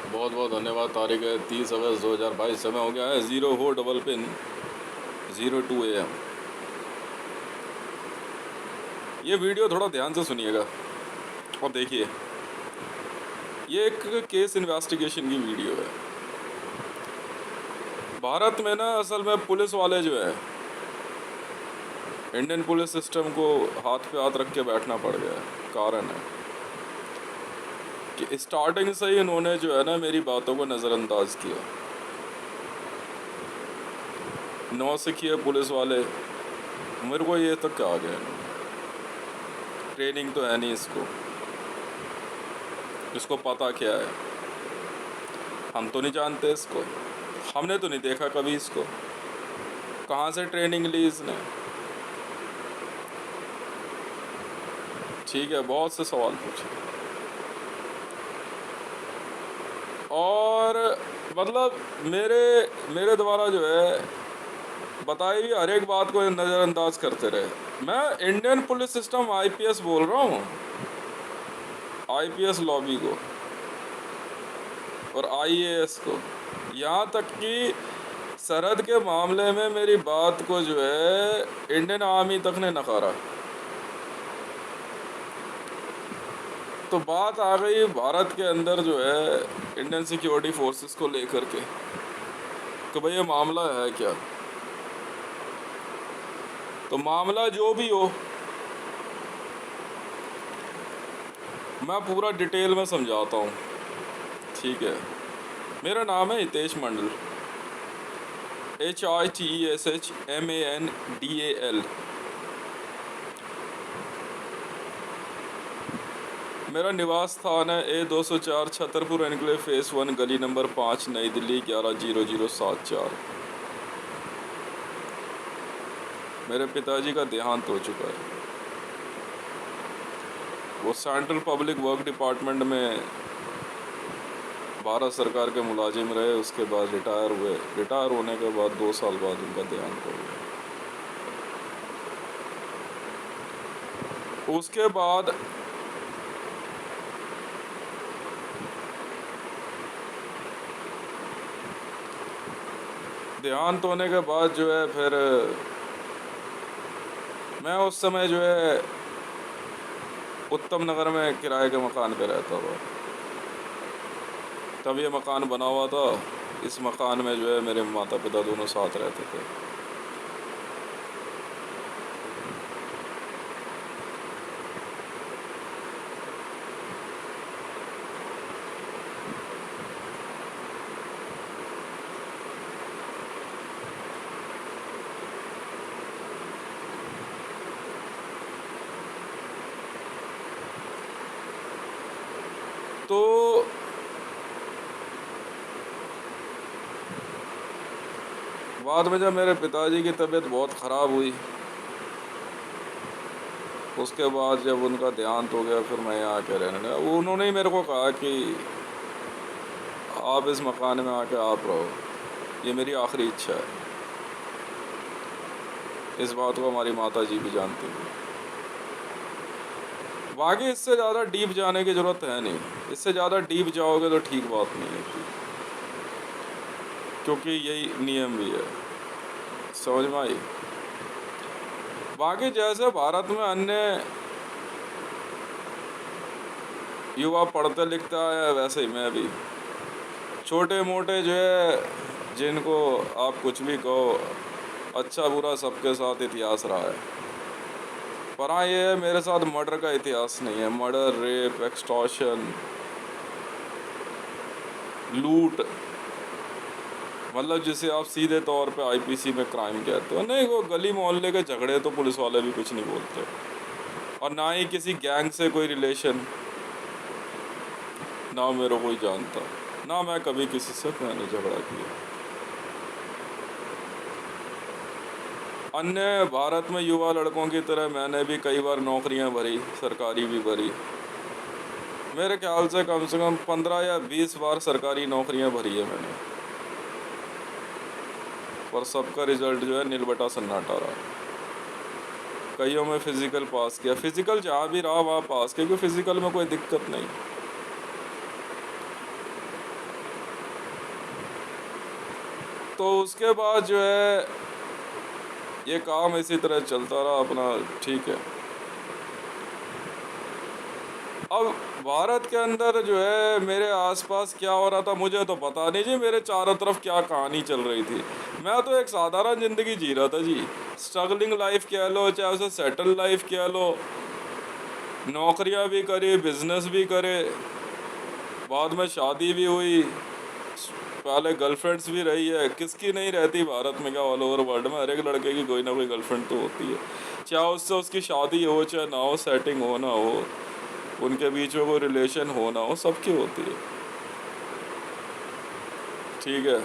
बहुत बहुत धन्यवाद। तारीख है 30 अगस्त 2022। समय हो गया है 04 डबल पिन 02 AM। ये वीडियो थोड़ा ध्यान से सुनिएगा और देखिए। ये एक केस इन्वेस्टिगेशन की वीडियो है। भारत में ना असल में पुलिस वाले जो है, इंडियन पुलिस सिस्टम को हाथ पे हाथ रख के बैठना पड़ गया है। कारण है कि स्टार्टिंग से ही इन्होंने जो है ना मेरी बातों को नज़रअंदाज किया। नौसिखिए पुलिस वाले, मेरे को ये तक क्या आ गया, ट्रेनिंग तो है नहीं इसको पता क्या है, हम तो नहीं जानते इसको, हमने तो नहीं देखा कभी इसको, कहाँ से ट्रेनिंग ली इसने। ठीक है, बहुत से सवाल पूछे और मतलब मेरे मेरे द्वारा जो है बताई हुई हर एक बात को नज़रअंदाज करते रहे। मैं इंडियन पुलिस सिस्टम आईपीएस बोल रहा हूँ, आईपीएस लॉबी को और आईएएस को, यहाँ तक कि सरहद के मामले में मेरी बात को जो है इंडियन आर्मी तक ने नकारा। तो बात आ गई भारत के अंदर जो है इंडियन सिक्योरिटी फोर्सेस को लेकर के कि भाई ये मामला है क्या। तो मामला जो भी हो मैं पूरा डिटेल में समझाता हूँ। ठीक है, मेरा नाम है हितेश मंडल, HITESHMANDAL। मेरा निवास स्थान है A204 छतरपुर एनक्लेव फेस 1 गली नंबर 5 नई दिल्ली 110074। मेरे पिताजी का देहांत हो चुका है। वो सेंट्रल पब्लिक वर्क डिपार्टमेंट में भारत सरकार के मुलाजिम रहे, उसके बाद रिटायर हुए। रिटायर होने के बाद 2 साल बाद उनका देहांत हो गया। उसके बाद देहांत होने के बाद जो है फिर मैं उस समय जो है उत्तम नगर में किराए के मकान पे रहता था। तब ये मकान बना हुआ था। इस मकान में जो है मेरे माता पिता दोनों साथ रहते थे। तो बाद में जब मेरे पिताजी की तबीयत बहुत ख़राब हुई, उसके बाद जब उनका देहांत हो गया फिर मैं यहाँ आके रहने लगा। उन्होंने ही मेरे को कहा कि आप इस मकान में आके आप रहो, ये मेरी आखिरी इच्छा है। इस बात को हमारी माता जी भी जानती थी। बाकी इससे ज़्यादा डीप जाने की ज़रूरत है नहीं। इससे ज़्यादा डीप जाओगे तो ठीक बात नहीं होती, क्योंकि यही नियम भी है। समझ में आई। बाकी जैसे भारत में अन्य युवा पढ़ते लिखता है, वैसे ही मैं भी छोटे मोटे जो है, जिनको आप कुछ भी कहो, अच्छा बुरा सबके साथ इतिहास रहा है। पर हाँ ये है, मेरे साथ मर्डर का इतिहास नहीं है। मर्डर, रेप, एक्सटॉर्शन, लूट, मतलब जिसे आप सीधे तौर पे आईपीसी में क्राइम कहते हो। नहीं, वो गली मोहल्ले के झगड़े तो पुलिस वाले भी कुछ नहीं बोलते, और ना ही किसी गैंग से कोई रिलेशन, ना मेरे कोई जानता, ना मैं कभी किसी से मैंने झगड़ा किया। अन्य भारत में युवा लड़कों की तरह मैंने भी कई बार नौकरियां भरी, सरकारी भी भरी। मेरे ख्याल से कम 15 या 20 बार सरकारी नौकरियां भरी है मैंने, पर सबका रिजल्ट जो है नीलबटा सन्नाटा रहा। कईयों में फ़िज़िकल पास किया, फ़िज़िकल जहाँ भी रहा वहाँ पास, क्योंकि फ़िज़िकल में कोई दिक्कत नहीं। तो उसके बाद जो है ये काम इसी तरह चलता रहा अपना, ठीक है। अब भारत के अंदर जो है मेरे आसपास क्या हो रहा था मुझे तो पता नहीं जी, मेरे चारों तरफ क्या कहानी चल रही थी। मैं तो एक साधारण ज़िंदगी जी रहा था जी, स्ट्रगलिंग लाइफ कह लो, चाहे उसे सेटल लाइफ कह लो, नौकरियां भी करी, बिजनेस भी करे, बाद में शादी भी हुई, पहले गर्लफ्रेंड्स भी रही है, किसकी नहीं रहती भारत में, क्या ऑल ओवर वर्ल्ड में हर एक लड़के की कोई ना कोई गर्लफ्रेंड तो होती है, चाहे उससे उसकी शादी हो चाहे ना हो, सेटिंग हो ना हो, उनके बीच में कोई रिलेशन हो ना हो, सबकी होती है, ठीक है।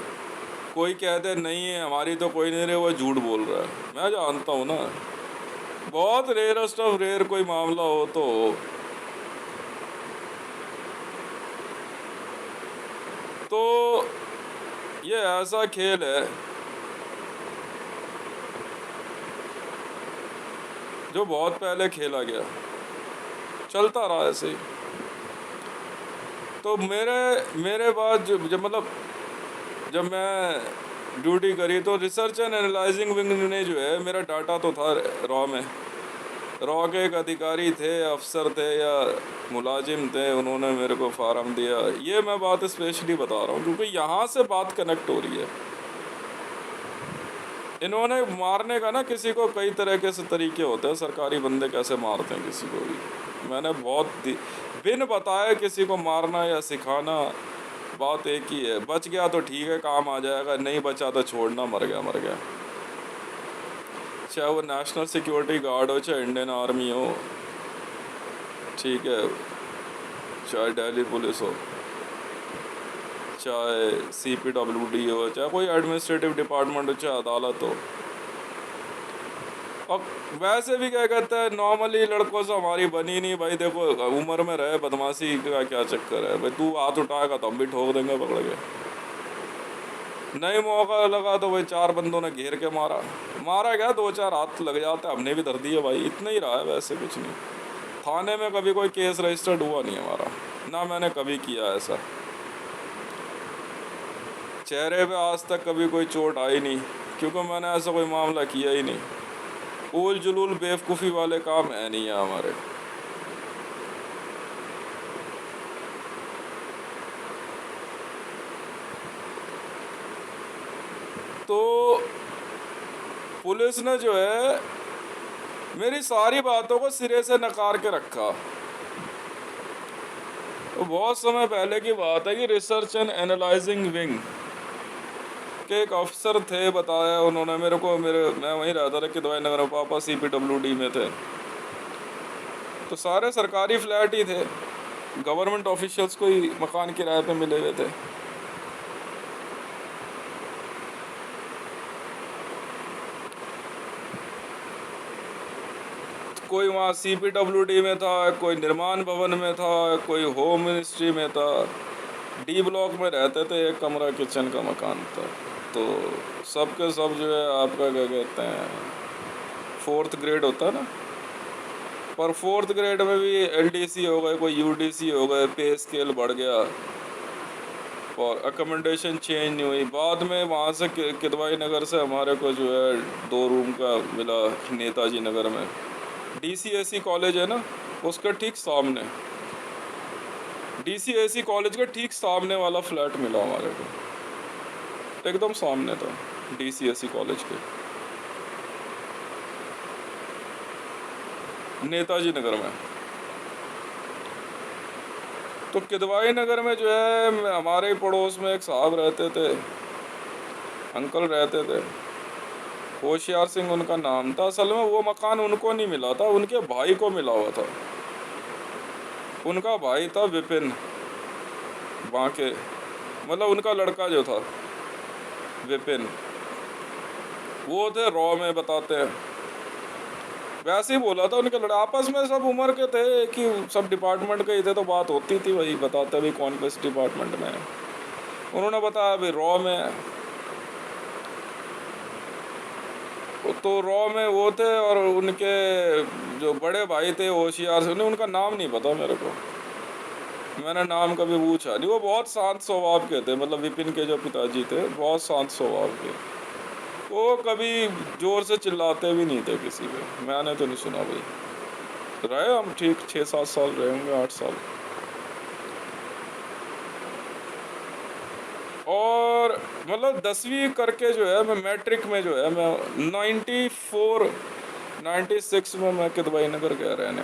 कोई कहते नहीं है हमारी तो कोई नहीं रहे, वो झूठ बोल रहा है, मैं जानता हूँ ना, बहुत रेयरेस्ट ऑफ रेयर कोई मामला हो तो हो। तो ये ऐसा खेल है जो बहुत पहले खेला गया, चलता रहा ऐसे ही। तो मेरे मेरे बाद जब मतलब जब मैं ड्यूटी करी तो रिसर्च एंड एनालाइजिंग विंग ने जो है, मेरा डाटा तो था रॉ में, रॉ के एक अधिकारी थे, अफसर थे या मुलाजिम थे, उन्होंने मेरे को फार्म दिया। ये मैं बात स्पेशली बता रहा हूँ क्योंकि यहाँ से बात कनेक्ट हो रही है। इन्होंने मारने का ना किसी को कई तरह के से तरीके होते हैं, सरकारी बंदे कैसे मारते हैं किसी को भी, मैंने बहुत बिन बताए किसी को मारना या सिखाना, बात एक ही है, बच गया तो ठीक है काम आ जाएगा, नहीं बचा तो छोड़ना, मर गया मर गया। चाहे वो नेशनल सिक्योरिटी गार्ड हो, चाहे इंडियन आर्मी हो, ठीक है, चाहे दिल्ली पुलिस हो, चाहे CPWD हो, चाहे कोई एडमिनिस्ट्रेटिव डिपार्टमेंट हो, चाहे अदालत हो। और वैसे भी क्या कहता है, नॉर्मली लड़कों से हमारी बनी नहीं भाई, देखो उम्र में रहे, बदमाशी का क्या चक्कर है भाई, तू हाथ उठाएगा तो हम भी ठोक देंगे पकड़ के, नहीं मौका लगा तो भाई 4 बंदों ने घेर के मारा गया, 2-4 हाथ लग जाते, हमने भी धर दिए भाई, इतना ही रहा है, वैसे कुछ नहीं। थाने में कभी कोई केस रजिस्टर्ड हुआ नहीं हमारा, ना मैंने कभी किया ऐसा, चेहरे पे आज तक कभी कोई चोट आई नहीं, क्योंकि मैंने ऐसा कोई मामला किया ही नहीं। उल जुलूल बेवकूफ़ी वाले काम है नहीं है हमारे। तो पुलिस ने जो है मेरी सारी बातों को सिरे से नकार के रखा। तो बहुत समय पहले की बात है कि रिसर्च एंड एनालाइजिंग विंग के एक अफसर थे, बताया उन्होंने मेरे को, मैं वहीं रहता था किदवाई नगर में, पापा CPWD में थे, तो सारे सरकारी फ्लैट ही थे, गवर्नमेंट ऑफिशियल्स को ही मकान किराए पे मिले हुए थे। कोई वहाँ CPWD में था, कोई निर्माण भवन में था, कोई होम मिनिस्ट्री में था, D ब्लॉक में रहते थे, एक कमरा किचन का मकान था। तो सब के सब जो है आपका क्या कहते हैं 4th ग्रेड होता है ना, पर 4th ग्रेड में भी LDC हो गए, कोई UDC हो गए, पे स्केल बढ़ गया और अकोमोडेशन चेंज नहीं हुई। बाद में वहाँ से किदवाई नगर से हमारे को जो है 2 रूम का मिला नेताजी नगर में, DCAC कॉलेज है ना उसके ठीक सामने, DCAC कॉलेज के ठीक सामने वाला फ्लैट मिला हमारे को, एकदम सामने था DCAC कॉलेज के, नेताजी नगर में। तो किदवाई नगर में जो है हमारे ही पड़ोस में एक साहब रहते थे, अंकल रहते थे, होशियार सिंह उनका नाम था। असल में वो मकान उनको नहीं मिला था, उनके भाई को मिला हुआ था। उनका भाई था विपिन बांके, मतलब उनका लड़का जो था विपिन, वो थे रॉ में, बताते हैं वैसे ही बोला था, उनके लड़के आपस में सब उम्र के थे कि सब डिपार्टमेंट के ही थे, तो बात होती थी, वही बताते भाई कौन किस डिपार्टमेंट में है। उन्होंने बताया भाई रॉ में है, तो रॉ में वो थे, और उनके जो बड़े भाई थे होशियार से, उनका नाम नहीं पता मेरे को, मैंने नाम कभी पूछा नहीं। वो बहुत शांत स्वभाव के थे, मतलब विपिन के जो पिताजी थे बहुत शांत स्वभाव के। वो कभी जोर से चिल्लाते भी नहीं थे किसी पे, मैंने तो नहीं सुना भाई। रहे हम ठीक 6-7 साल रहे होंगे, 8 साल। और मतलब 10वीं करके जो है मैं मैट्रिक में जो है मैं 96 में मैं किदवाई नगर गया रहने।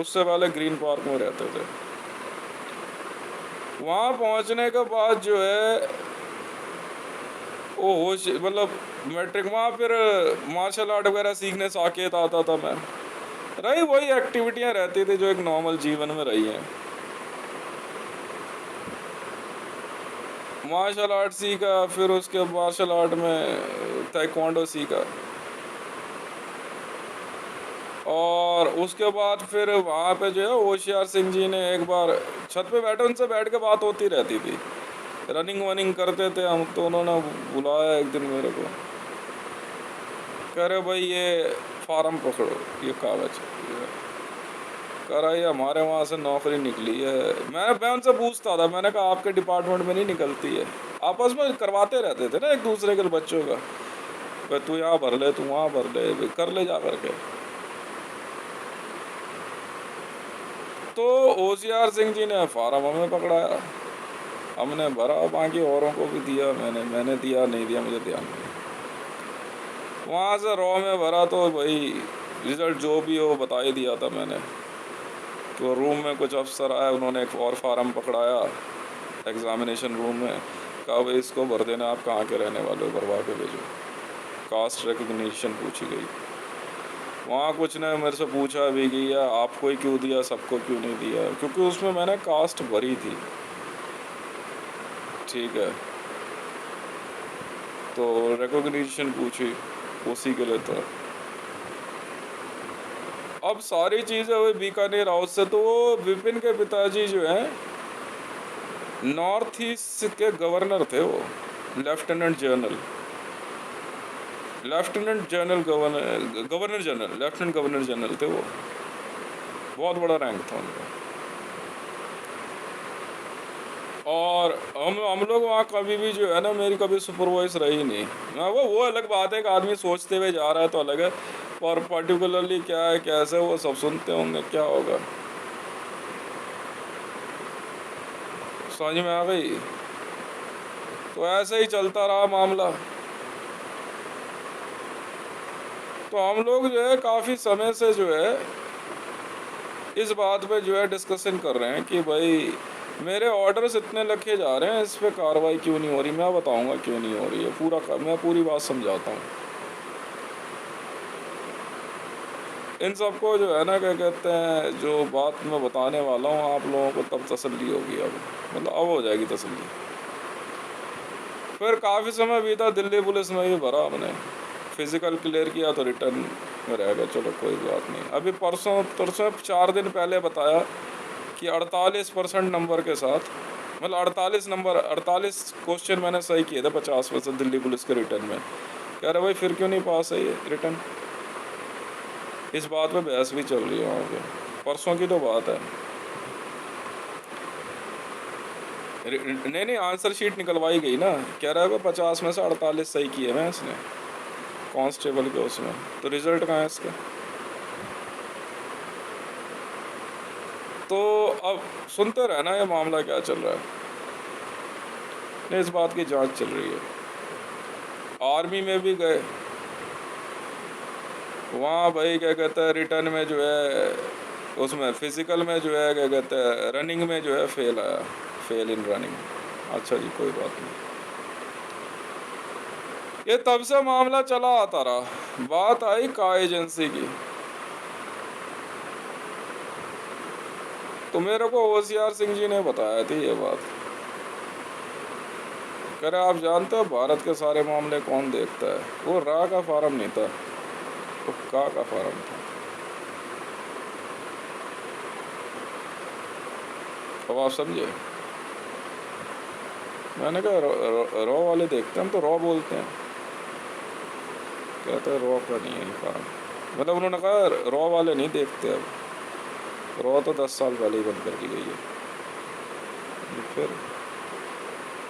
उससे पहले ग्रीन पार्क में रहते थे। वहाँ पहुँचने के बाद जो है वो होश मतलब मैट्रिक, वहाँ फिर मार्शल आर्ट वगैरह सीखने साकेत आता था मैं। रही वही एक्टिविटियाँ रहती थी जो एक नॉर्मल जीवन में रही हैं। मार्शल आर्ट सीखा, फिर उसके मार्शल आर्ट में ताइक्वांडो सीखा, और उसके बाद फिर वहाँ पे जो है होशियार सिंह जी ने एक बार छत पे बैठे, उनसे बैठ के बात होती रहती थी, रनिंग वनिंग करते थे हम, तो उन्होंने बुलाया एक दिन मेरे को, कह रहे भाई ये फार्म पकड़ो, ये कागज कह रहा ये हमारे वहाँ से नौकरी निकली है। मैं उनसे पूछता था, मैंने कहा आपके डिपार्टमेंट में नहीं निकलती है? आपस में करवाते रहते थे ना एक दूसरे के बच्चों का, भाई तू यहाँ भर ले, तू वहाँ भर ले, कर ले जा करके। तो होशियार सिंह जी ने फार्म हमें पकड़ाया, हमने भरा, बाकी औरों को भी दिया, मैंने दिया नहीं दिया मुझे ध्यान नहीं। वहाँ से रॉ में भरा तो भाई रिजल्ट जो भी हो बता ही दिया था मैंने। तो रूम में कुछ अफसर आए, उन्होंने एक और फार्म पकड़ाया एग्ज़ामिनेशन रूम में, कहा भाई इसको भर देना, आप कहाँ के रहने वाले हो, भरवा के भेजो। कास्ट रिकग्निशन पूछी गई। वहाँ कुछ ने मेरे से पूछा भी कि या आपको ही क्यों दिया, सबको क्यों नहीं दिया, क्योंकि उसमें मैंने कास्ट भरी थी, ठीक है। तो रिकग्निशन पूछी, उसी के लिए था। अब सारी चीज़ें हुई बीकानेर हाउस से। तो वो विपिन के पिताजी जो हैं नॉर्थ ईस्ट के गवर्नर थे, वो lieutenant general governor general, lieutenant governor general थे वो। बहुत बड़ा रैंक था उनका। और हम लोग वहाँ कभी भी जो है ना, मेरी कभी सुपरवाइज रही नहीं। हाँ, वो अलग बात है कि आदमी सोचते हुए जा रहा है तो अलग है, और पर्टिकुलरली क्या है कैसे वो सब सुनते होंगे, क्या होगा। समझ में आ गई। तो ऐसे ही चलता रहा मामला। तो हम लोग जो है काफ़ी समय से जो है इस बात पे जो है डिस्कशन कर रहे हैं कि भाई मेरे ऑर्डर्स इतने लिखे जा रहे हैं, इस पर कार्रवाई क्यों नहीं हो रही। मैं बताऊंगा क्यों नहीं हो रही है, मैं पूरी बात समझाता हूँ। इन सबको जो है ना क्या कहते हैं, जो बात मैं बताने वाला हूँ आप लोगों को तब तसल्ली होगी, अब मतलब अब हो जाएगी तसल्ली। फिर काफ़ी समय बीता, दिल्ली पुलिस में भी भरा हमने, फिज़िकल क्लियर किया तो रिटर्न में रहेगा, चलो कोई बात नहीं। अभी परसों 4 दिन पहले बताया कि 48% नंबर के साथ, मतलब 48 क्वेश्चन मैंने सही किए थे 50% दिल्ली पुलिस के रिटर्न में। कह रहे भाई फिर क्यों नहीं पास है ये रिटर्न। इस बात पे बहस भी चल रही है वहाँ पे, परसों की तो बात है। नहीं आंसर शीट निकलवाई गई ना, कह रहा है 50 में से 48 सही किए हैं इसने कांस्टेबल के उसमें, तो रिजल्ट कहाँ है इसका। तो अब सुनते रहना ये मामला क्या चल रहा है। नहीं, इस बात की जांच चल रही है। आर्मी में भी गए, वहाँ भाई क्या कहते हैं रिटर्न में जो है, उसमें फिज़िकल में जो है क्या कहते हैं रनिंग में जो है फेल आया, फेल इन रनिंग। अच्छा जी कोई बात नहीं। ये तब से मामला चला आता रहा। बात आई का एजेंसी की, तो मेरे को होशियार सिंह जी ने बताया थी ये बात। कह रहे आप जानते हो भारत के सारे मामले कौन देखता है। वो रा का फार्म नहीं था, वो का फार्म था। अब आप समझे। मैंने कहा रॉ वाले देखते हैं, हम तो रॉ बोलते हैं। कहते हैं रॉ का नहीं है फार्म, मतलब उन्होंने कहा रॉ वाले नहीं देखते अब, रो तो 10 साल पहले ही बंद कर दी गई है। फिर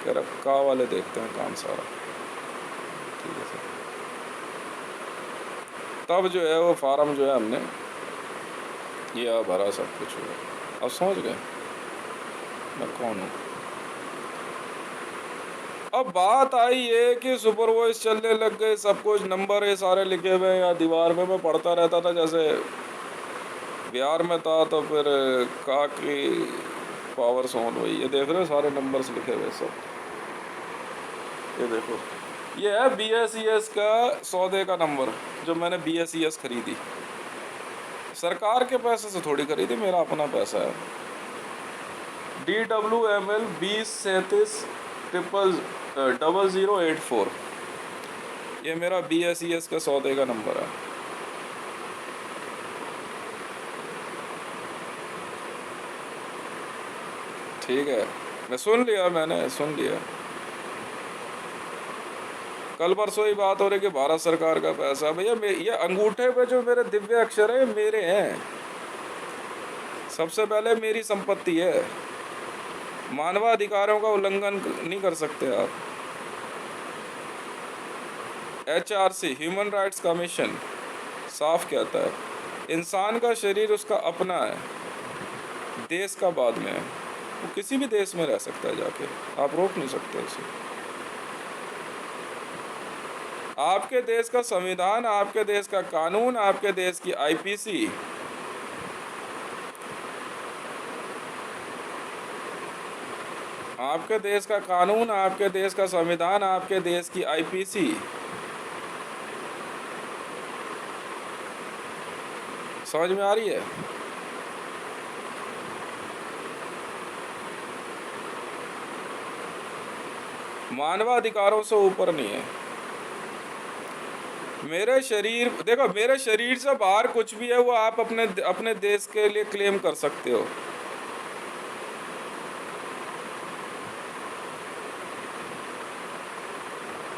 कह रहा का वाले देखते हैं काम सारा। ठीक है सर। तब जो है वो फार्म जो है हमने ये भरा, सब कुछ हुआ। अब समझ गए मैं कौन हूँ। अब बात आई है कि सुपर वॉइस चलने लग गए, सब कुछ नंबर है सारे लिखे हुए या दीवार में मैं पढ़ता रहता था। जैसे बिहार में था तो फिर का की पावर सोन हुई, ये देख रहे हो सारे नंबर्स लिखे हुए सब। ये देखो ये है BSES का सौदे का नंबर, जो मैंने BSES खरीदी। सरकार के पैसे से थोड़ी खरीदी, मेरा अपना पैसा है। DWML 20370084, ये मेरा BSES का सौदे का नंबर है। ठीक है, मैं सुन लिया, मैंने सुन लिया। कल परसों ही बात हो रही कि भारत सरकार का पैसा। भैया ये अंगूठे पे जो मेरे दिव्य अक्षर है मेरे हैं, सबसे पहले मेरी संपत्ति है। मानवाधिकारों का उल्लंघन नहीं कर सकते आप। HRC ह्यूमन राइट्स कमीशन साफ कहता है इंसान का शरीर उसका अपना है, देश का बाद में है। वो किसी भी देश में रह सकता है जाके, आप रोक नहीं सकते उसे। आपके देश का संविधान, आपके देश का कानून, आपके देश की IPC, आपके देश का कानून, आपके देश का संविधान, आपके देश की IPC समझ में आ रही है? मानवाधिकारों से ऊपर नहीं है। मेरे शरीर, देखो मेरे शरीर से बाहर कुछ भी है वो आप अपने देश के लिए क्लेम कर सकते हो।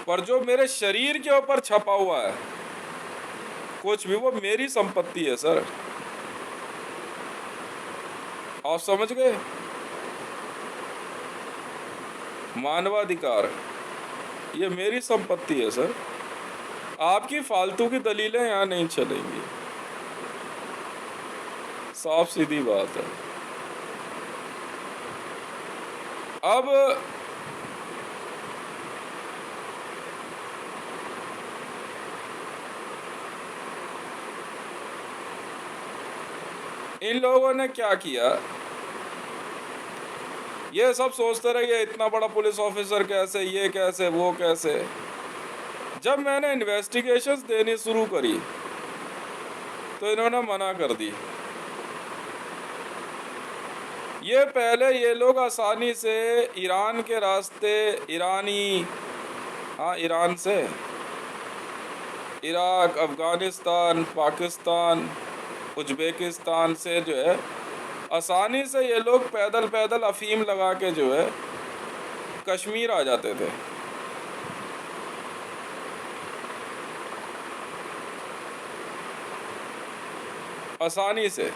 पर जो मेरे शरीर के ऊपर छपा हुआ है कुछ भी, वो मेरी संपत्ति है सर। आप समझ गए? मानवाधिकार ये मेरी संपत्ति है सर। आपकी फालतू की दलीलें यहाँ नहीं चलेंगी, साफ सीधी बात है। अब इन लोगों ने क्या किया, ये सब सोचते रहे ये इतना बड़ा पुलिस ऑफिसर कैसे, ये कैसे, वो कैसे। जब मैंने इन्वेस्टिगेशंस देनी शुरू करी तो इन्होंने मना कर दी। ये पहले ये लोग आसानी से ईरान के रास्ते, ईरान से इराक, अफ़गानिस्तान, पाकिस्तान, उज़्बेकिस्तान से जो है आसानी से ये लोग पैदल पैदल अफीम लगा के जो है कश्मीर आ जाते थे। आसानी से।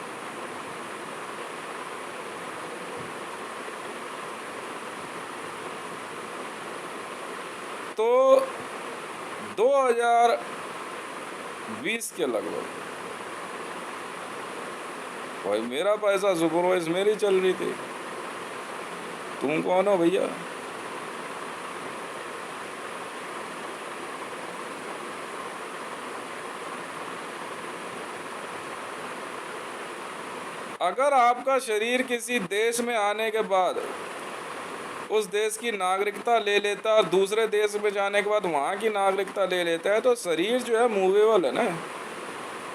तो 2020 के लगभग भाई मेरा पैसा सुपरवाइज मेरी चल रही थी। तुम कौन हो भैया? अगर आपका शरीर किसी देश में आने के बाद उस देश की नागरिकता ले लेता और दूसरे देश में जाने के बाद वहाँ की नागरिकता ले लेता है, तो शरीर जो है मूवेबल है ना,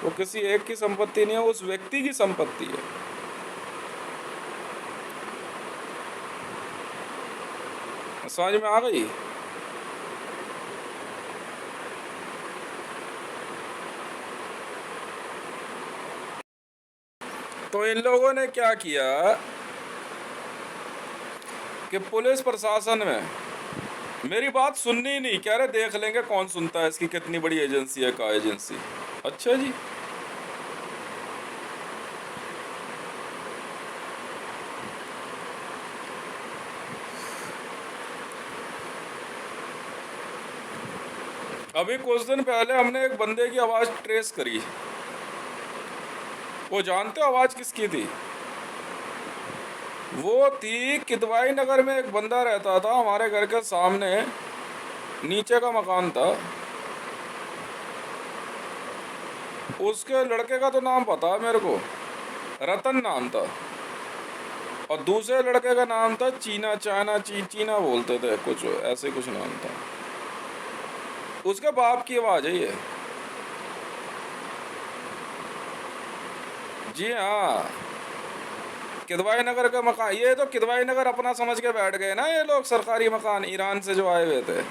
वो किसी एक की संपत्ति नहीं है, उस व्यक्ति की संपत्ति है। समझ में आ गई? तो इन लोगों ने क्या किया कि पुलिस प्रशासन में मेरी बात सुननी ही नहीं, कह रहे देख लेंगे कौन सुनता है, इसकी कितनी बड़ी एजेंसी है, का एजेंसी। अच्छा जी, अभी कुछ दिन पहले हमने एक बंदे की आवाज़ ट्रेस करी। वो जानते हो आवाज़ किसकी थी? वो थी किदवाई नगर में एक बंदा रहता था हमारे घर के सामने, नीचे का मकान था। उसके लड़के का तो नाम पता है मेरे को, रतन नाम था, और दूसरे लड़के का नाम था चीना, चीना बोलते थे, कुछ ऐसे कुछ नाम था। उसके बाप की आवाज़ है ये। जी हाँ, किदवाई नगर का मकान। ये तो किदवाई नगर अपना समझ के बैठ गए ना ये लोग, सरकारी मकान ईरान से जो आए हुए थे,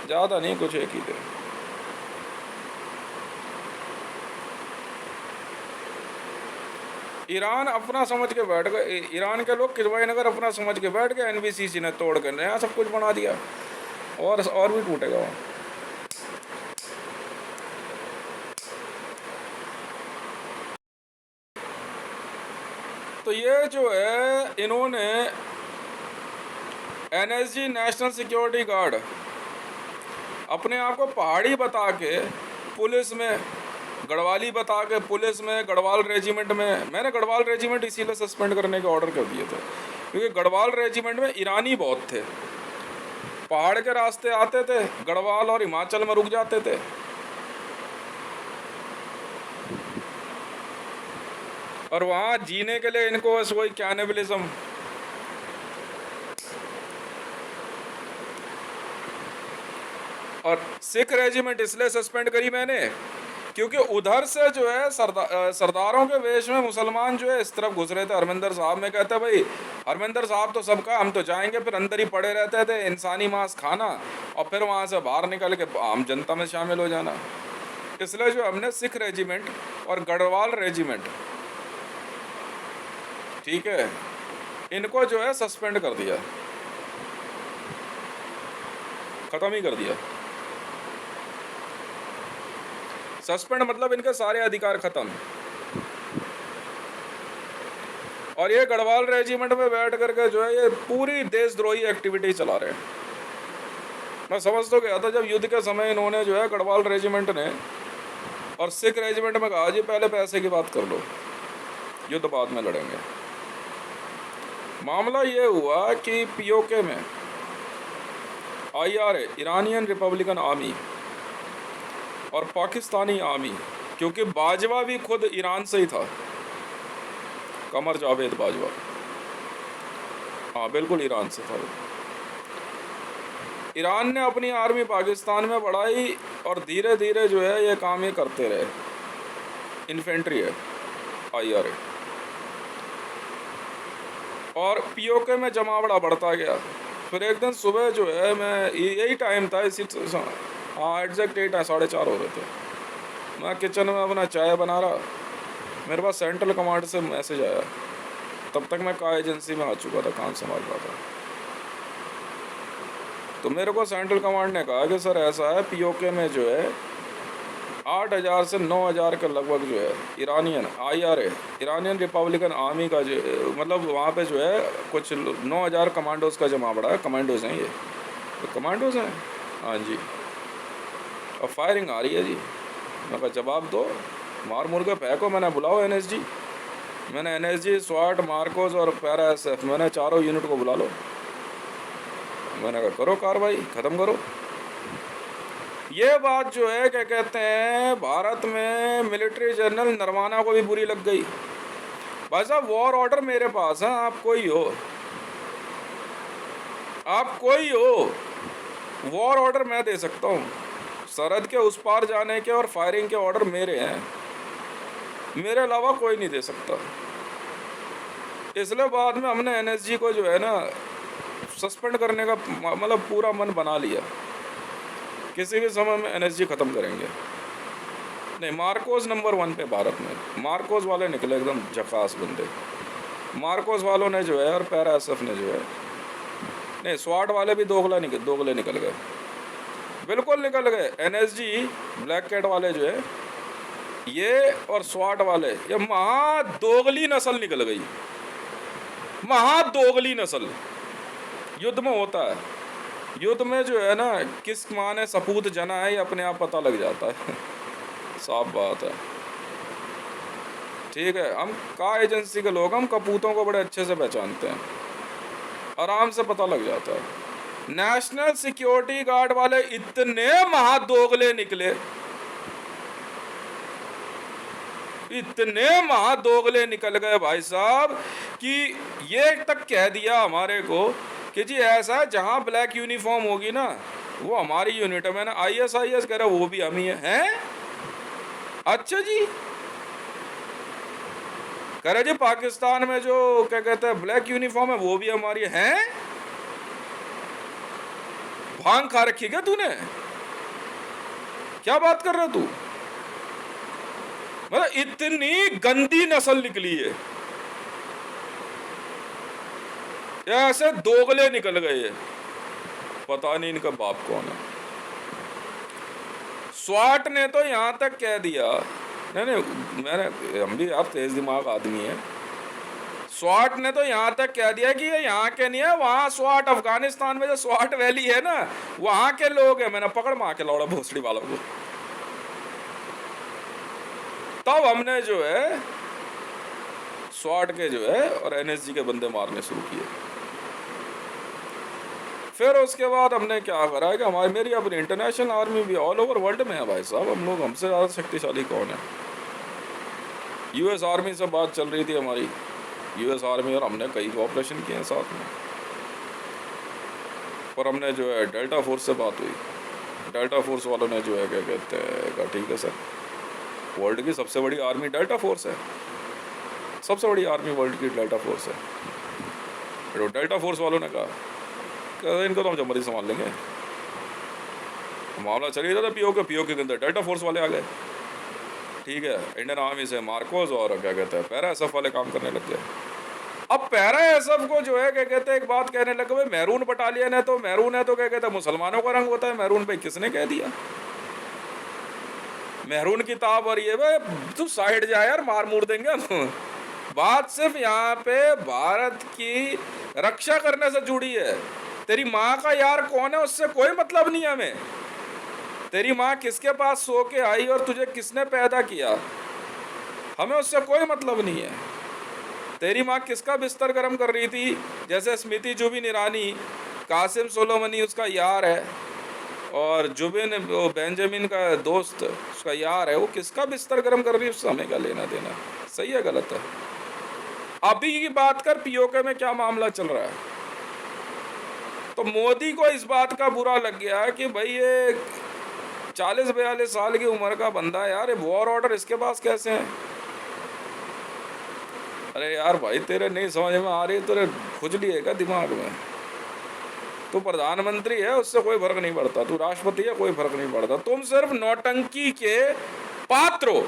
ज़्यादा नहीं, कुछ एक ही थे। ईरान अपना समझ के बैठ गए, ईरान के लोग किदवाई नगर अपना समझ के बैठ गए। एनबीसीसी ने तोड़ कर नया सब कुछ बना दिया, और भी टूटेगा वहाँ। तो ये जो है, इन्होंने एनएसजी, नेशनल सिक्योरिटी गार्ड, अपने आप को पहाड़ी बता के पुलिस में, गढ़वाली बता के पुलिस में, गढ़वाल रेजिमेंट में। मैंने गढ़वाल रेजिमेंट इसीलिए सस्पेंड करने के ऑर्डर कर दिए थे क्योंकि गढ़वाल रेजिमेंट में ईरानी बहुत थे। पहाड़ के रास्ते आते थे, गढ़वाल और हिमाचल में रुक जाते थे। और वहाँ जीने के लिए इनको बस वही कैनिबलिज्म। और सिख रेजिमेंट इसलिए सस्पेंड करी मैंने क्योंकि उधर से जो है सरदारों के वेश में मुसलमान जो है इस तरफ घुस रहे थे हरमिंदर साहब में। कहते भाई हरमिंदर साहब तो सबका, हम तो जाएंगे, फिर अंदर ही पड़े रहते थे, इंसानी मांस खाना और फिर वहाँ से बाहर निकल के आम जनता में शामिल हो जाना। इसलिए जो हमने सिख रेजिमेंट और गढ़वाल रेजिमेंट, ठीक है, इनको जो है सस्पेंड कर दिया, ख़त्म ही कर दिया। सस्पेंड मतलब इनके सारे अधिकार खत्म। और ये गढ़वाल रेजिमेंट में बैठ करके जो है ये पूरी देशद्रोही एक्टिविटी चला रहे हैं। मैं समझ तो गया था जब युद्ध के समय इन्होंने जो है गढ़वाल रेजिमेंट ने और सिख रेजिमेंट में कहा जी पहले पैसे की बात कर लो, युद्ध बाद में लड़ेंगे। मामला ये हुआ कि पीओके में IRA, ईरानियन रिपब्लिकन आर्मी, और पाकिस्तानी आर्मी, क्योंकि बाजवा भी खुद ईरान से ही था, कमर जावेद बाजवा, हाँ बिल्कुल ईरान से था। ईरान ने अपनी आर्मी पाकिस्तान में बढ़ाई और धीरे धीरे जो है ये काम ये करते रहे। इन्फेंट्री है IRA, और पीओके में जमावड़ा बढ़ता गया। फिर एक दिन सुबह जो है, मैं यही टाइम था, इसी, हाँ एग्जैक्ट 4:30 हो रहे थे, मैं किचन में अपना चाय बना रहा, मेरे पास सेंट्रल कमांड से मैसेज आया। तब तक मैं कार एजेंसी में आ चुका था, काम संभाल रहा था। तो मेरे को सेंट्रल कमांड ने कहा कि सर ऐसा है, पीओके में जो है 8,000 से 9,000 के लगभग जो है Iranian IRA, Iranian Republican army का जो, मतलब वहाँ पे जो है कुछ 9,000 कमांडोज़ का जमा पड़ा है। कमांडोज़ हैं ये, तो कमांडोज़ हैं, हाँ जी। और फायरिंग आ रही है जी। मैं कहा जवाब दो, मार मुर्गे फेंको। मैंने बुलाओ NSG, मैंने NSG, स्वाट, मार्कोस और पैरा SF, मैंने चारों यूनिट को बुला लो। मैंने कहा करो कार्रवाई, ख़त्म करो। ये बात जो है क्या कहते हैं, भारत में मिलिट्री जनरल नरवाना को भी बुरी लग गई। भाई साहब वॉर ऑर्डर मेरे पास है, आप कोई हो, आप कोई हो, वॉर ऑर्डर मैं दे सकता हूँ। सरहद के उस पार जाने के और फायरिंग के ऑर्डर मेरे हैं, मेरे अलावा कोई नहीं दे सकता। इसलिए बाद में हमने NSG को जो है ना सस्पेंड करने का मतलब पूरा मन बना लिया, किसी भी समय में NSG ख़त्म करेंगे। नहीं, मार्कोस नंबर 1 पे भारत में, मार्कोस वाले निकले एकदम झकास बंदे। मार्कोस वालों ने जो है और पैरा SF ने जो है, नहीं स्वाट वाले भी दोगले निकल गए, बिल्कुल निकल गए। NSG ब्लैक कैट वाले जो है ये और स्वाट वाले, ये महादोगली नस्ल निकल गई, महादोगली नस्ल। युद्ध में होता है युद्ध में जो है ना, किस माँ ने सपूत जना है ये अपने आप पता लग जाता है। साफ बात है। ठीक है, हम का एजेंसी के लोग, हम कपूतों को बड़े अच्छे से पहचानते हैं, आराम से पता लग जाता है। नेशनल सिक्योरिटी गार्ड वाले इतने महादोगले निकले, इतने महादोगले निकल गए भाई साहब, कि ये तक कह दिया हमारे को कि जी ऐसा है, जहां ब्लैक यूनिफॉर्म होगी ना वो हमारी यूनिट है। मैंने ISIS कह रहा, वो भी हम ही हैं। अच्छा जी, कह रहे जी पाकिस्तान में जो क्या कहते हैं ब्लैक यूनिफॉर्म है वो भी हमारी हैं। भांग खा रखी क्या तूने? क्या बात कर रहा तू? मतलब इतनी गंदी नस्ल निकली है, ऐसे दोगले निकल गए, पता नहीं इनका बाप कौन है। स्वाट ने तो यहां तक कह दिया, नहीं, हम भी आप तेज दिमाग आदमी है। स्वाट ने तो यहां तक कह दिया कि ये यहाँ के नहीं है, वहां स्वाट अफगानिस्तान में जो स्वाट वैली है ना वहां के लोग हैं। मैंने पकड़ मार के लौड़ा भोसड़ी वालों को। तब हमने जो है स्वाट के जो है और NSG के बंदे मारने शुरू किए। फिर उसके बाद हमने क्या करा है कि मेरी अपनी इंटरनेशनल आर्मी भी ऑल ओवर वर्ल्ड में है भाई साहब। हम लोग, हमसे ज़्यादा शक्तिशाली कौन है? US आर्मी से बात चल रही थी हमारी, US आर्मी और हमने कई कोऑपरेशन किए हैं साथ में। और हमने जो है डेल्टा फोर्स से बात हुई, डेल्टा फोर्स वालों ने जो है क्या कहते हैं, ठीक है सर, वर्ल्ड की सबसे बड़ी आर्मी डेल्टा फोर्स है, सबसे बड़ी आर्मी वर्ल्ड की डेल्टा फोर्स है। तो डेल्टा फोर्स वालों ने कहा इनको तो हम जमरी संभाल लेंगे। मामला चल रहा था POK के अंदर, डेल्टा फोर्स वाले आ गए। ठीक है, इंडियन आर्मी से मार्कोस और क्या कहते हैं पैरा SF वाले काम करने लग गए। अब पैरा SF को जो है क्या कहते हैं एक बात कहने लगे, भाई मैरून बटालियन है तो मैरून है तो क्या कहते हैं मुसलमानों का रंग होता है, मैरून भाई किसने कह दिया? मैरून की ताब और ये भाई तू साइड जा यार, मार मूर देंगे हम। बात सिर्फ यहाँ पे भारत की रक्षा करने से जुड़ी है। तेरी माँ का यार कौन है उससे कोई मतलब नहीं है हमें। तेरी माँ किसके पास सो के आई और तुझे किसने पैदा किया, हमें उससे कोई मतलब नहीं है। तेरी माँ किसका बिस्तर गर्म कर रही थी, जैसे स्मृति जुबिन ईरानी, कासिम सोलोमनी उसका यार है और जुबिन वो बेंजामिन का दोस्त उसका यार है, वो किसका बिस्तर गर्म कर रही है उससे हमें क्या लेना देना? सही है गलत है? अभी की बात कर, POK में क्या मामला चल रहा है। तो मोदी को इस बात का बुरा लग गया कि भाई ये 40-42 साल की उम्र का बंदा है यार, ये वॉर ऑर्डर इसके पास कैसे है? अरे यार भाई तेरे नहीं समझ में आ रही, तेरे खुजली है क्या दिमाग में? तू प्रधानमंत्री है उससे कोई फर्क नहीं पड़ता, तू राष्ट्रपति है कोई फर्क नहीं पड़ता, तुम सिर्फ नौटंकी के पात्र हो।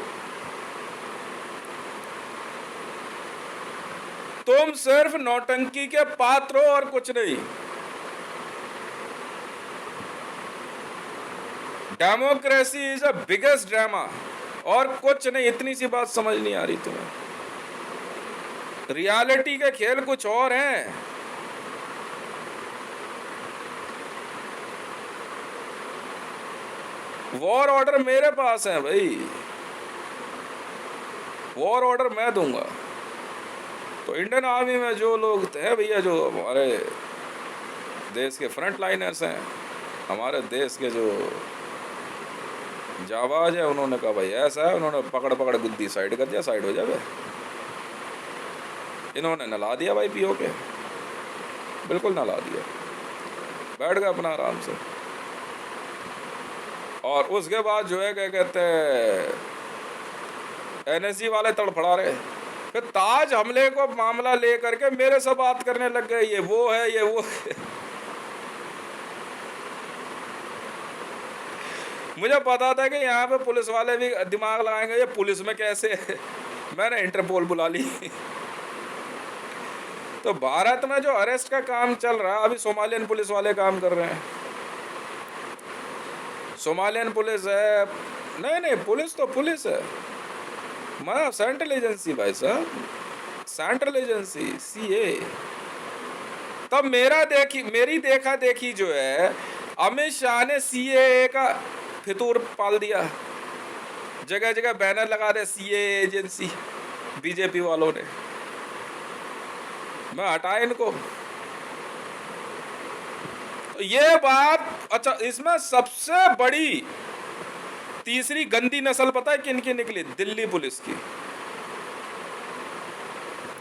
तुम सिर्फ नौटंकी के पात्र हो और कुछ नहीं। Democracy is a biggest drama और कुछ नहीं। इतनी सी बात समझ नहीं आ रही तुम्हें? रियलिटी के खेल कुछ और हैं। वॉर ऑर्डर मेरे पास है भाई, वॉर ऑर्डर मैं दूंगा। तो इंडियन आर्मी में जो लोग हैं भैया, जो हमारे देश के फ्रंट लाइनर्स हैं, हमारे देश के जो जाबाज है, उन्होंने कहा भाई ऐसा है, उन्होंने पकड़ पकड़ गुद्दी साइड कर दिया, साइड हो जाए। इन्होंने नला दिया भाई POK, बिल्कुल नला दिया, बैठ गए अपना आराम से। और उसके बाद जो है क्या कहते हैं NSG वाले तड़फड़ा रहे। फिर ताज हमले को मामला ले करके मेरे से बात करने लग गए, ये वो है ये वो है। मुझे पता था कि यहाँ पे पुलिस वाले भी दिमाग लगाएंगे, ये पुलिस में कैसे है। मैंने इंटरपोल बुला ली। तो भारत में जो अरेस्ट का काम चल रहा है, अभी सोमालियन पुलिस वाले काम कर रहे हैं। सोमालियन पुलिस है, नहीं पुलिस तो पुलिस है, मैं सेंट्रल एजेंसी भाई साहब, सेंट्रल एजेंसी CA। तब मेरी देखा देखी जो है, अमित शाह ने सीएए का फितूर पाल दिया, जगह जगह बैनर लगा रहे सीएए एजेंसी, बीजेपी वालों ने। मैं हटाए इनको। तो ये बात, अच्छा इसमें सबसे बड़ी तीसरी गंदी नस्ल पता है किन की निकली? दिल्ली पुलिस की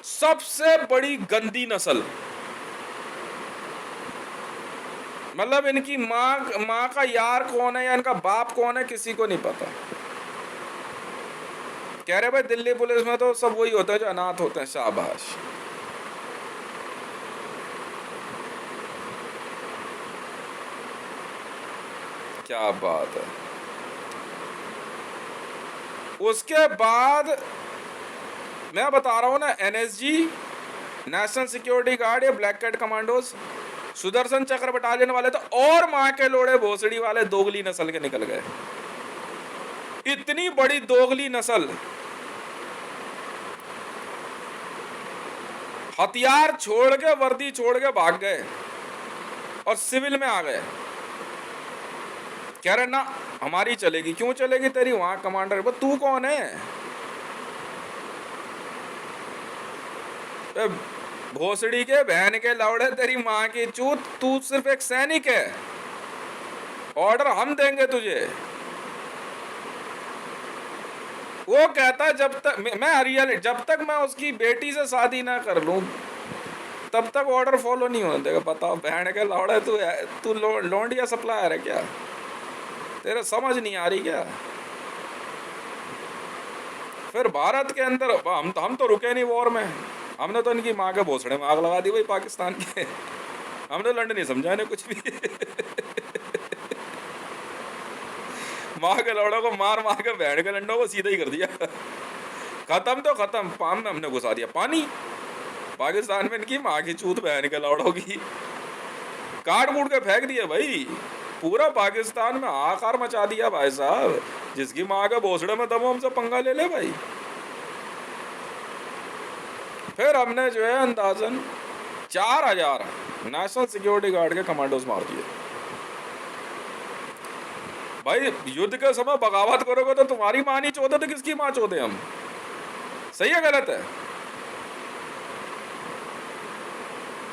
सबसे बड़ी गंदी नस्ल। मतलब इनकी माँ का यार कौन है या इनका बाप कौन है किसी को नहीं पता। कह रहे भाई दिल्ली पुलिस में तो सब वही होते हैं जो अनाथ होते हैं। शाबाश। क्या बात है। उसके बाद मैं बता रहा हूं ना, एनएसजी, नेशनल सिक्योरिटी गार्ड या ब्लैक कैट कमांडोज, सुदर्शन चक्र बटालियन वाले तो और मां के लोड़े भोसड़ी वाले दोगली नस्ल के निकल गए। इतनी बड़ी दोगली नस्ल हथियार छोड़ के, वर्दी छोड़ के भाग गए और सिविल में आ गए। कह रहे ना हमारी चलेगी। क्यों चलेगी तेरी? वहां कमांडर। तू कौन है? भोसड़ी के बहन के लौड़े, तेरी माँ की चूत, तू सिर्फ एक सैनिक है। ऑर्डर हम देंगे तुझे। वो कहता जब तक मैं जब तक मैं उसकी बेटी से शादी ना कर लूं तब तक ऑर्डर फॉलो नहीं होने देगा। बताओ बहन के लौड़े, तू लौंडिया सप्लायर है क्या? तेरे समझ नहीं आ रही क्या? फिर भारत के अंदर हम तो रुके नहीं वॉर में। हमने तो इनकी माँ के भोसड़े में आग लगा दी भाई पाकिस्तान के। हमने लड़ नहीं समझा इन्हें कुछ भी। माँ के लौड़ों को मार मार के बहन के लंडों को सीधा ही कर दिया। खत्म तो खत्म। पाम में हमने घुसा दिया पानी। पाकिस्तान में इनकी माँ की चूत बहन के लौड़ों की काट कूट के फेंक दिया भाई। पूरा पाकिस्तान में आकार मचा दिया भाई साहब। जिसकी माँ के भोसड़े में दम, हमसे पंगा ले ले भाई। फिर हमने जो है अंदाजन 4000 नेशनल सिक्योरिटी गार्ड के कमांडोज मार दिए। भाई युद्ध के समय बगावत करोगे तो तुम्हारी माँ नहीं चोदे तो किसकी माँ चोदे हम? सही है गलत है?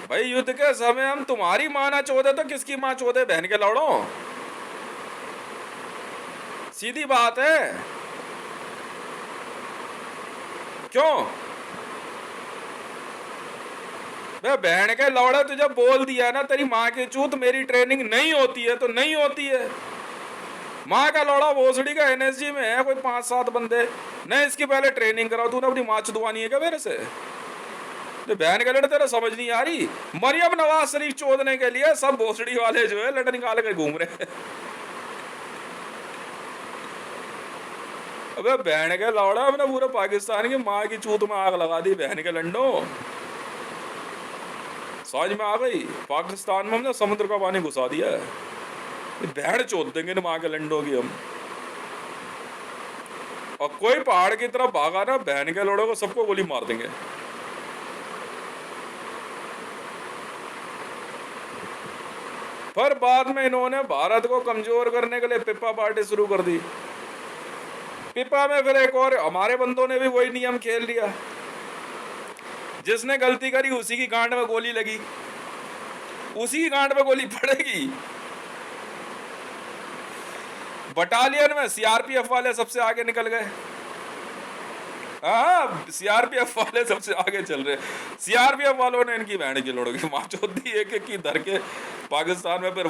भाई युद्ध के समय हम तुम्हारी माँ ना चोदे तो किसकी माँ चोदे? बहन के लौड़ो। सीधी बात है। क्यों? बहन के लौड़े तुझे बोल दिया ना, तेरी माँ की चूत, मेरी ट्रेनिंग नहीं होती है तो नहीं होती है। माँ का लौड़ा भोसड़ी का एनएसजी में है कोई 5-7 बंदे, नहीं इसकी पहले ट्रेनिंग कराओ। तूने अपनी माँ चुदवानी है क्या मेरे से? तो बहन के लड़े तेरा समझ नहीं आ रही। मरियम नवाज शरीफ चोदने के लिए सब भोसड़ी वाले जो है लड़ निकाल के घूम रहे। अबे बहन के लौड़ा, हमने पूरे पाकिस्तान की माँ की चूत में आग लगा दी बहन के लंडो। समझ में आ गई? पाकिस्तान में हमने समुद्र का पानी घुसा दिया है। बहन चोद देंगे माँ के लंडों की हम। और कोई पहाड़ की तरफ भागा ना, बहन के लोड़ों को सबको गोली मार देंगे। पर बाद में इन्होंने भारत को कमजोर करने के लिए पिप्पा पार्टी शुरू कर दी। पिप्पा में फिर एक और हमारे बंदों ने भी वही नियम खेल लिया। जिसने गलती करी उसी की गांड में गोली लगी, उसी की गांड में गोली पड़ेगी। बटालियन में सीआरपीएफ वाले सबसे आगे निकल गए। हाँ, सीआरपीएफ वाले सबसे आगे चल रहे। सीआरपीएफ वालों ने इनकी बहन की लोड़ों की माँ चोद दी एक एक की धर के पाकिस्तान में। फिर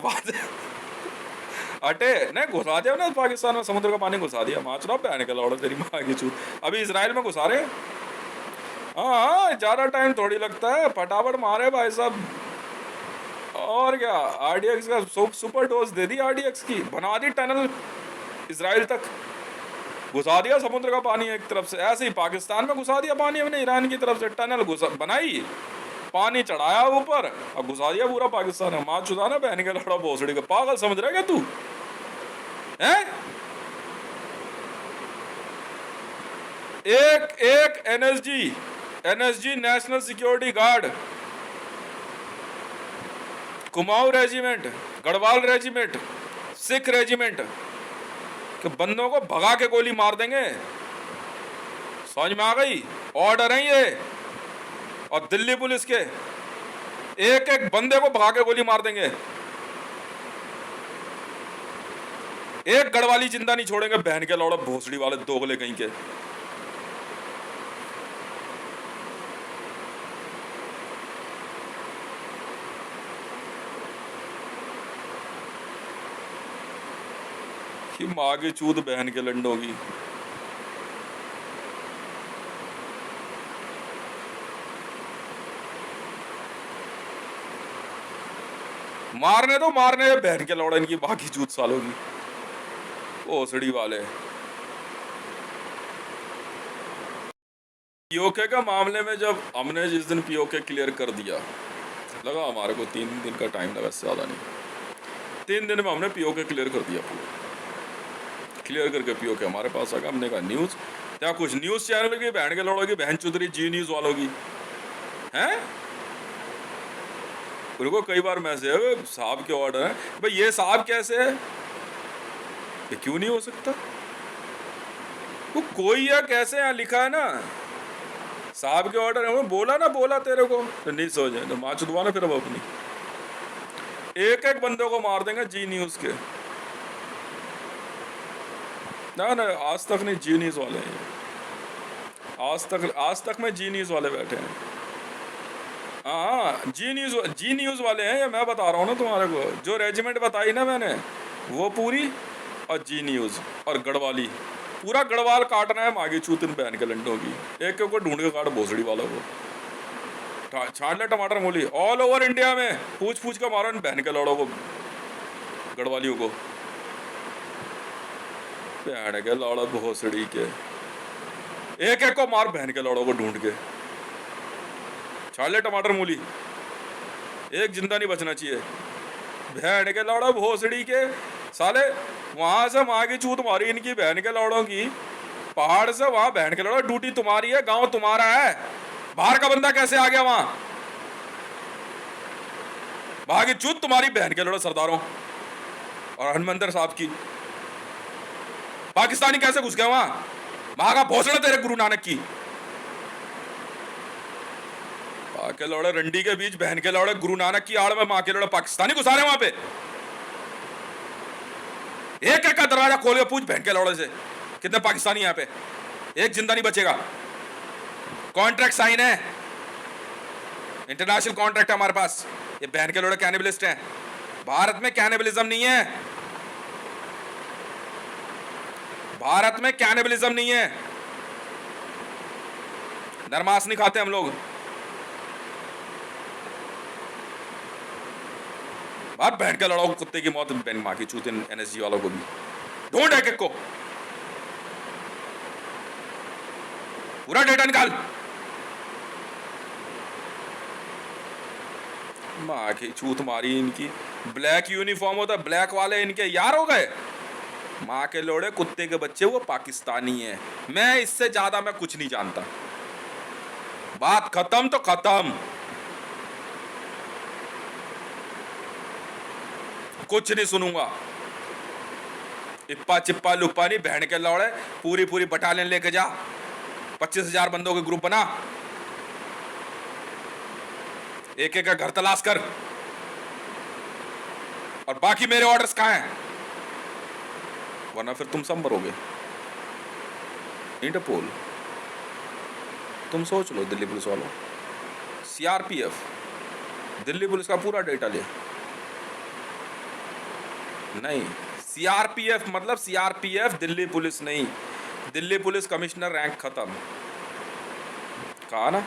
हटे नहीं घुसा दिया ना पाकिस्तान में, समुद्र का पानी घुसा दिया। माँ चुनाव बहन के लौड़ो तेरी माँ की चूत। अभी इसराइल में घुसा रहे। हाँ, ज्यादा टाइम थोड़ी लगता है, फटाफट मारे भाई साहब। और क्या, आरडीएक्स का सुपर डोज दे दी। आरडीएक्स की बना दी टनल इसराइल तक, घुसा दिया समुद्र का पानी एक तरफ से। ऐसे ही पाकिस्तान में घुसा दिया पानी हमने ईरान की तरफ से। टनल बनाई, पानी चढ़ाया ऊपर और घुसा दिया पूरा पाकिस्तान में। माँ चुदा ना बहन के लड़ा भोसड़ी का। पागल समझ रहा है क्या तू? है एक NSG national security guard Kumaon regiment, Garhwal regiment, Sikh regiment के बंदों को भगा के गोली मार देंगे। समझ में आ गई? ऑर्डर है ये। और दिल्ली पुलिस के एक एक बंदे को भगा के गोली मार देंगे। एक गढ़वाली जिंदा नहीं छोड़ेंगे, बहन के लौड़े भोसड़ी वाले दोगले कहीं के। कि माँ की चूत बहन के लंडों की। मारने तो मारने, बहन के लौड़े इनकी माँ की चूत सालों की ओसड़ी वाले। पीओके का मामले में जब हमने जिस दिन पीओके क्लियर कर दिया, लगा हमारे को 3 दिन का टाइम लगा, इससे ज़्यादा नहीं। 3 दिन में हमने पीओके क्लियर कर दिया पूरा। क्लियर करके पीओके हमारे पास आ गया। हमने कहा न्यूज़ क्या, कुछ न्यूज़ चैनल की बहन के लौड़ों की बहन चुदरी जी न्यूज़ वालों की हैं। उनको कई बार मैसेज, साहब के ऑर्डर है। भाई ये साहब कैसे है, ये क्यों नहीं हो सकता? वो कोई है कैसे, यहाँ लिखा है ना साहब के ऑर्डर है। बोला ना, बोला तेरे को तो नहीं सो जाए तो माँ चुदवा ना फिर अब अपनी। एक एक बंदे को मार देंगे जी न्यूज़ के। ना ना आज तक नहीं, जी न्यूज़ वाले हैं। आज तक में जी न्यूज़ वाले बैठे हैं। हाँ जी न्यूज़ वाले हैं, ये मैं बता रहा हूँ ना तुम्हारे को। जो रेजिमेंट बताई ना मैंने वो पूरी, और जी न्यूज़ और गढ़वाली, पूरा गढ़वाल काटना है मागी चूतिन बहन के लंडों की। एक को ढूंढ के काट भोसड़ी वालों को। छाट ले टमाटर मूली, ऑल ओवर इंडिया में पूछ पूछ के मारो इन बहन के लौड़ों को, गढ़वालियों को। बहन के लौड़ा भोसड़ी के, एक एक को मार बहन के लौड़ों को ढूंढ के। छाट ले टमाटर मूली, एक जिंदा नहीं बचना चाहिए। बहन के लौड़ा भोसड़ी के साले, वहां से माँ की चूत मारी इनकी बहन के लौड़ों की। पहाड़ से वहां बहन के लौड़ा, ड्यूटी तुम्हारी है, गांव तुम्हारा है। बाहर का बंदा कैसे आ गया वहां? वहां की चूत तुम्हारी बहन के लौड़ा सरदारों और हनुमंतर साहब की। पाकिस्तानी कैसे घुस गया वहां? वहां का भोसड़ा तेरे गुरु नानक की। माँ के लौड़े रंडी के बीच बहन के लौड़े गुरु नानक की आड़ में माँ के लौड़े पाकिस्तानी घुसा रहे वहां पे। एक एक का दरवाजा खोल के पूछ बहन के लौड़े से कितने पाकिस्तानी यहाँ पे, एक जिंदा नहीं बचेगा। कॉन्ट्रैक्ट साइन है, इंटरनेशनल कॉन्ट्रैक्ट है हमारे पास। ये बहन के लौड़े कैनिबलिस्ट हैं। भारत में कैनिबलिज्म नहीं है, भारत में कैनिबलिज्म नहीं है। नरमास नहीं खाते हम लोग। बात बहन के लड़ाओ, कुत्ते की मौत बहन माँ की चूत एनएसजी वालों को भी ढूंढ एक एक को, पूरा डेटा निकाल। माँ की चूत मारी इनकी। ब्लैक यूनिफॉर्म होता, ब्लैक वाले इनके यार हो गए। माँ के लोड़े कुत्ते के बच्चे, वो पाकिस्तानी है। मैं इससे ज्यादा मैं कुछ नहीं जानता। बात खत्म तो खत्म, कुछ नहीं सुनूंगा। इप्पा चिप्पा लुप्पा नहीं, बहन के लौड़े पूरी पूरी बटालियन लेके जा। 25,000 बंदों के ग्रुप बना, एक एक का घर तलाश कर। और बाकी मेरे ऑर्डर्स कहां हैं? वरना फिर तुम सब मरोगे। इंटरपोल, तुम सोच लो। दिल्ली पुलिस वालों, सीआरपीएफ, दिल्ली पुलिस का पूरा डेटा ले। नहीं, सीआरपीएफ मतलब सीआरपीएफ, दिल्ली पुलिस नहीं। दिल्ली पुलिस कमिश्नर रैंक खत्म। कहा ना,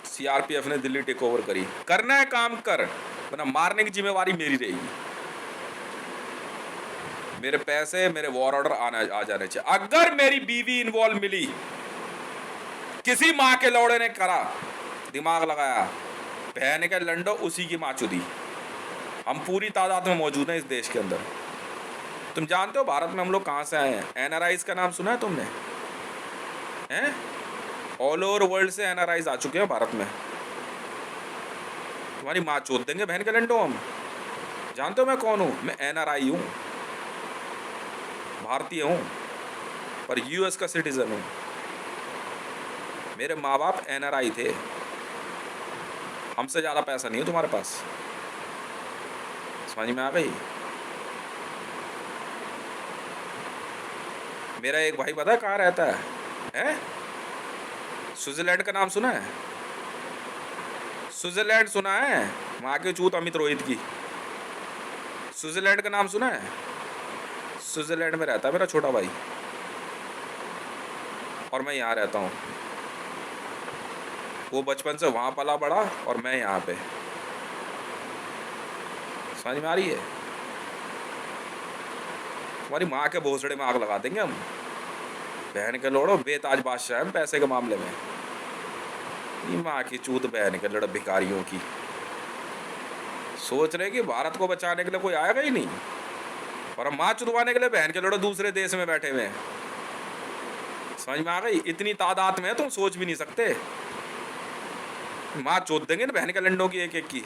सीआरपीएफ ने दिल्ली टेक ओवर करी। करना है काम कर, वरना मारने की जिम्मेवारी मेरी रहेगी। मेरे पैसे, मेरे वॉर ऑर्डर आ जाने चाहिए। अगर मेरी बीवी इन्वॉल्व मिली, किसी माँ के लौड़े ने करा, दिमाग लगाया, बहन के लंडो उसी की माँ चुदी। हम पूरी तादाद में मौजूद हैं इस देश के अंदर। तुम जानते हो भारत में हम लोग कहाँ से आए हैं? एनआरआईज का नाम सुना है तुमने? हैं? ऑल ओवर वर्ल्ड से एनआरआईज आ चुके हैं भारत में। तुम्हारी माँ चोद देंगे बहन के लंडो हम। जानते हो मैं कौन हूँ? मैं NRI हूँ, भारतीय हूँ, पर US का सिटीजन हूँ। मेरे माँ बाप NRI थे। हमसे ज़्यादा पैसा नहीं है तुम्हारे पास, समझ में आ गई? मेरा एक भाई पता है कहाँ रहता है? स्विट्जरलैंड का नाम सुना है? स्विट्जरलैंड सुना है? वहाँ के चूत अमित रोहित की। स्विट्जरलैंड का नाम सुना है? स्विट्जरलैंड में रहता है मेरा छोटा भाई, और मैं यहाँ रहता हूँ। वो बचपन से वहाँ पला बड़ा और मैं यहाँ पे। समझ में आ रही है? तुम्हारी माँ के भोसड़े में आग लगा देंगे हम। बहन के लोड़ो बेताज बादशाह है हम पैसे के मामले में। ये माँ की चूत बहन के लड़ भिखारियों की। सोच रहे कि भारत को बचाने के लिए कोई आएगा ही नहीं, और हम माँ चुदवाने के लिए बहन के लड़ो दूसरे देश में बैठे हुए हैं। समझ में आ गई? इतनी तादाद में तुम सोच भी नहीं सकते। माँ चोद देंगे ना बहन के लंडों की एक एक की।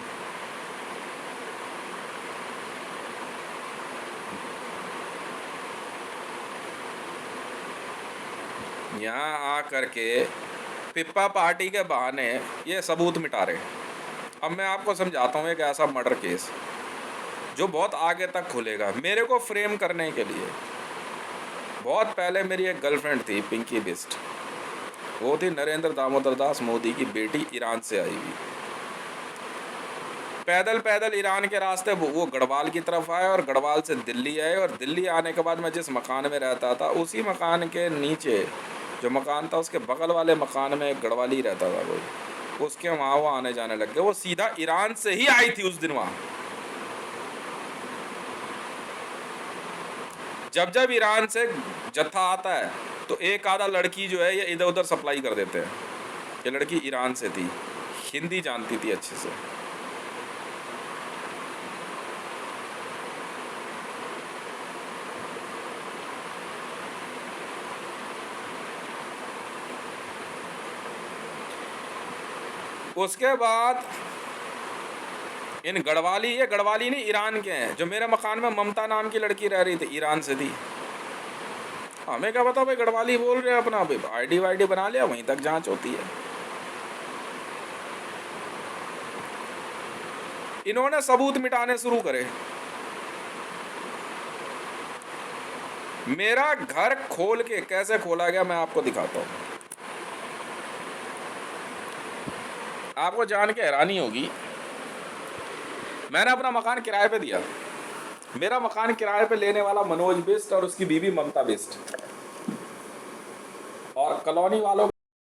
यहाँ आ करके पिप्पा पार्टी के बहाने ये सबूत मिटा रहे। अब मैं आपको समझाता हूँ एक ऐसा मर्डर केस जो बहुत आगे तक खुलेगा मेरे को फ्रेम करने के लिए। बहुत पहले मेरी एक गर्लफ्रेंड थी पिंकी बिस्ट। वो थी नरेंद्र दामोदर दास मोदी की बेटी, ईरान से आई हुई। पैदल पैदल ईरान के रास्ते वो गढ़वाल की तरफ आए और गढ़वाल से दिल्ली आए, और दिल्ली आने के बाद मैं जिस मकान में रहता था उसी मकान के नीचे जो मकान था उसके बगल वाले मकान में एक गढ़वाली रहता था कोई, उसके वहाँ वो आने जाने लग गए। वो सीधा ईरान से ही आई थी उस दिन वहाँ। जब जब ईरान से जत्था आता है तो एक आधा लड़की जो है ये इधर उधर सप्लाई कर देते हैं। ये लड़की ईरान से थी, हिंदी जानती थी अच्छे से। उसके बाद इन गढ़वाली, ये गढ़वाली नहीं ईरान के हैं, जो मेरे मकान में ममता नाम की लड़की रह रही थी, ईरान से थी। हमें क्या पता भाई गढ़वाली बोल रहे हैं अपना, भाई आईडी वाईडी बना लिया, वहीं तक जांच होती है। इन्होंने सबूत मिटाने शुरू करे। मेरा घर खोल के कैसे खोला गया मैं आपको दिखाता हूँ। आपको जान के हैरानी होगी, मैंने अपना मकान किराए पे दिया। मेरा मकान किराए पे लेने वाला मनोज बिस्ट और उसकी बीवी ममता बिस्ट, और कॉलोनी वालों